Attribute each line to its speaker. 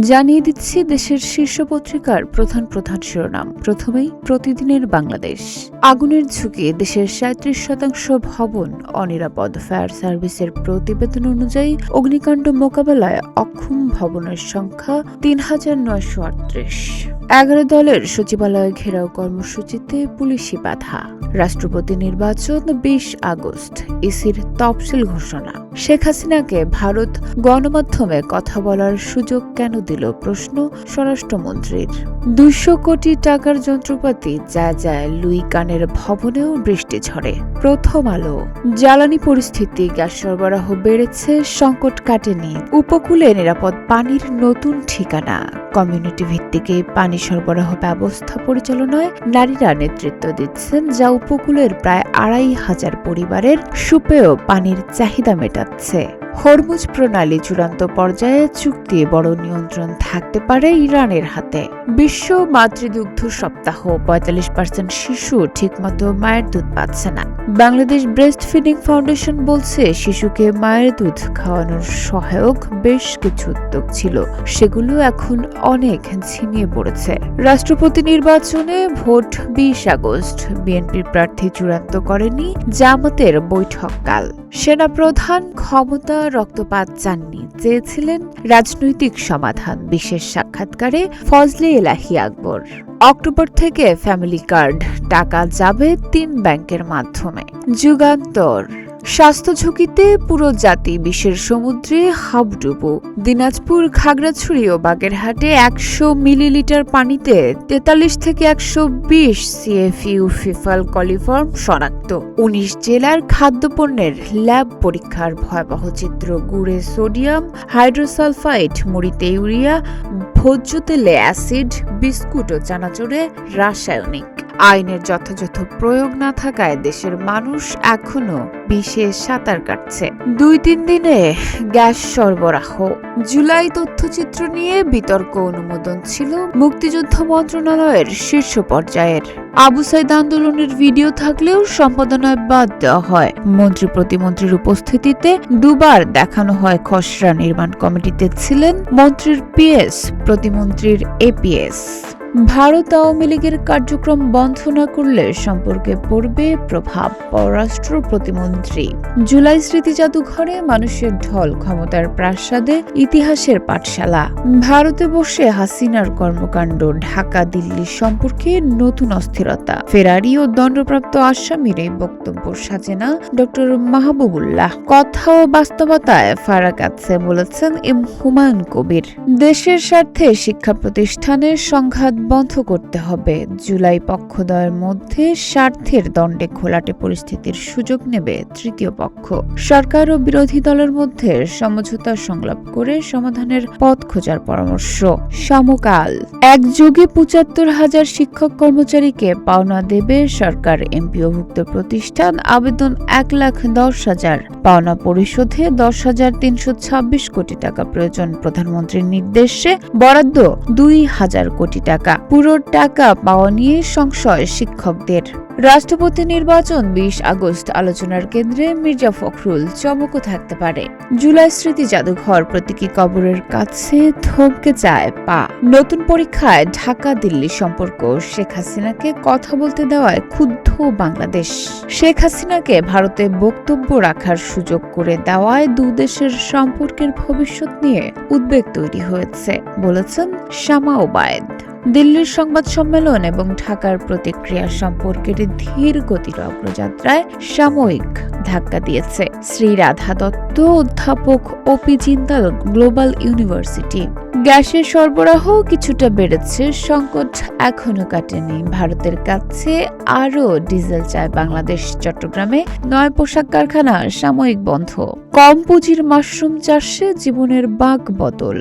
Speaker 1: জানিয়ে দিচ্ছি দেশের শীর্ষ পত্রিকার প্রধান শিরোনাম। প্রথমেই প্রতিদিনের বাংলাদেশ। আগুনের ঝুঁকি, দেশের ৩৭% ভবন অনিরাপদ। ফায়ার সার্ভিসের প্রতিবেদন অনুযায়ী অগ্নিকাণ্ড মোকাবেলায় অক্ষম ভবনের সংখ্যা ৩,৯৩৮। ১১ দলের সচিবালয় ঘেরাও কর্মসূচিতে পুলিশি বাধা। রাষ্ট্রপতি নির্বাচন ২০ আগস্ট, ইসির তফসিল ঘোষণা। শেখ হাসিনাকে ভারত গণমাধ্যমে কথা বলার সুযোগ কেন দিল, প্রশ্ন স্বরাষ্ট্রমন্ত্রীর। ২০০ কোটি টাকার যন্ত্রপাতি যায় লুই কানের ভবনেও বৃষ্টি ঝরে। প্রথম আলো। জ্বালানি পরিস্থিতি, গ্যাস সরবরাহ বেড়েছে, সংকট কাটেনি। উপকূলে নিরাপদ পানির নতুন ঠিকানা। কমিউনিটি ভিত্তিক পানি সরবরাহ ব্যবস্থা পরিচালনায় নারীরা নেতৃত্ব দিচ্ছেন, যা উপকূলের প্রায় ২৫০০ পরিবারের সুপেয় পানির চাহিদা মেটাচ্ছে। হরমুজ প্রণালী চূড়ান্ত পর্যায়ে, চুক্তি বড় নিয়ন্ত্রণ থাকতে পারে ইরানের হাতে। বিশ্ব মাতৃদুগ্ধ সপ্তাহ, ৪৫% শিশু ঠিকমতো মায়ের দুধ পাচ্ছে না। বাংলাদেশ ব্রেস্ট ফিডিং ফাউন্ডেশন বলছে, শিশুকে মায়ের দুধ খাওয়ানোর সহায়ক বেশ কিছু উদ্যোগ ছিল, সেগুলো এখন অনেক ঝিমিয়ে পড়েছে। রাষ্ট্রপতি নির্বাচনে ভোট ২০ আগস্ট, বিএনপির প্রার্থী চূড়ান্ত করেনি জামাতের বৈঠক কাল। সেনাপ্রধান ক্ষমতা রক্তপাত চাননি, চেয়েছিলেন রাজনৈতিক সমাধান। বিশেষ সাক্ষাৎকারে ফজলে এলাহি আকবর। অক্টোবর থেকে ফ্যামিলি কার্ড, টাকা যাবে ৩ ব্যাংকের মাধ্যমে। যুগান্তর। স্বাস্থ্য ঝুঁকিতে পুরো জাতি, বিষের সমুদ্রে হাবুডুবু। দিনাজপুর, খাগড়াছড়ি ও বাগেরহাটে ১০০ মিলিলিটার পানিতে ৪৩ থেকে ১২০ সিএফইউ ফিফাল কলিফর্ম শনাক্ত। ১৯ জেলার খাদ্যপণ্যের ল্যাব পরীক্ষার ভয়াবহ চিত্র। গুড়ে সোডিয়াম হাইড্রোসালফাইড, মুড়িতে ইউরিয়া, ভোজ্য তেলে অ্যাসিড, বিস্কুট ও চানাচুরে রাসায়নিক। আইনের যথাযথ প্রয়োগ না থাকায় দেশের মানুষ এখনো বিষে সাঁতার কাটছে। ২-৩ দিনে গ্যাস সরবরাহ। জুলাই তথ্যচিত্র নিয়ে বিতর্ক, অনুমোদন ছিল মুক্তিযুদ্ধ মন্ত্রণালয়ের শীর্ষ পর্যায়ের। আবু সাইদ আন্দোলনের ভিডিও থাকলেও সম্পাদনায় বাদ দেওয়া হয়। মন্ত্রী প্রতিমন্ত্রীর উপস্থিতিতে দুবার দেখানো হয় খসড়া। নির্মাণ কমিটিতে ছিলেন মন্ত্রীর পিএস, প্রতিমন্ত্রীর এপিএস। ভারত আওয়ামী লীগের কার্যক্রম বন্ধ না করলে সম্পর্কে পড়বে প্রভাব, পররাষ্ট্র প্রতিমন্ত্রী। জুলাই স্মৃতি জাদুঘরে মানুষের ঢল, ক্ষমতার প্রাসাদে ইতিহাসের পাঠশালা। ভারতে বসে হাসিনার কর্মকাণ্ড, ঢাকা দিল্লি সম্পর্কে নতুন অস্থিরতা। ফেরারি ও দণ্ডপ্রাপ্ত আসামির এই বক্তব্য সাজে না ডক্টর মাহবুবুল্লাহ। কথা ও বাস্তবতায় ফারাক আছে, বলেছেন এম হুমায়ুন কবির। দেশের স্বার্থে শিক্ষা প্রতিষ্ঠানের সংঘাত বন্ধ করতে হবে। জুলাই পক্ষদ্বয়ের মধ্যে স্বার্থের দণ্ডে ঘোলাটে পরিস্থিতির সুযোগ নেবে তৃতীয় পক্ষ। সরকার ও বিরোধী দলের মধ্যে সমঝোতা সংলাপ করে সমাধানের পথ খোঁজার পরামর্শ। সমকাল। একযোগে ৭৫,০০০ শিক্ষক কর্মচারীকে পাওনা দেবে সরকার। এমপিওভুক্ত প্রতিষ্ঠান আবেদন ১,১০,০০০। পাওনা পরিশোধে ১০,৩২৬ কোটি টাকা প্রয়োজন। প্রধানমন্ত্রীর নির্দেশে বরাদ্দ ২,০০০ কোটি টাকা। পুরো টাকা পাওয়া নিয়ে সংশয় শিক্ষকদের। রাষ্ট্রপতি নির্বাচন ২০ আগস্ট, আলোচনার কেন্দ্রে মির্জা ফখরুল। চমকও থাকতে পারে। জুলাই স্মৃতি জাদুঘর, প্রতীকী কবরের কাছে থমকে যায় পা। নতুন পরীক্ষায় ঢাকা দিল্লি সম্পর্ক, শেখ হাসিনাকে কথা বলতে দেওয়ায় ক্ষুব্ধ বাংলাদেশ। শেখ হাসিনাকে ভারতে বক্তব্য রাখার সুযোগ করে দেওয়ায় দুদেশের সম্পর্কের ভবিষ্যৎ নিয়ে উদ্বেগ তৈরি হয়েছে, বলেছেন শামা ওবায়েদ। দিল্লির সংবাদ সম্মেলন এবং ঢাকার প্রতিক্রিয়া সম্পর্কের ধীর গতির অগ্রযাত্রায় সাময়িক ধাক্কা দিয়েছে শ্রী রাধা দত্ত, অধ্যাপক ওপি জিন্দাল, গ্লোবাল ইউনিভার্সিটি। গ্যাসের সরবরাহ কিছুটা বেড়েছে, সংকট এখনো কাটেনি। ভারতের কাছে আরও ডিজেল চায় বাংলাদেশ। চট্টগ্রামে ৯ পোশাক কারখানা সাময়িক বন্ধ। কম পুঁজির মাশরুম চাষে জীবনের বাঁক বদল।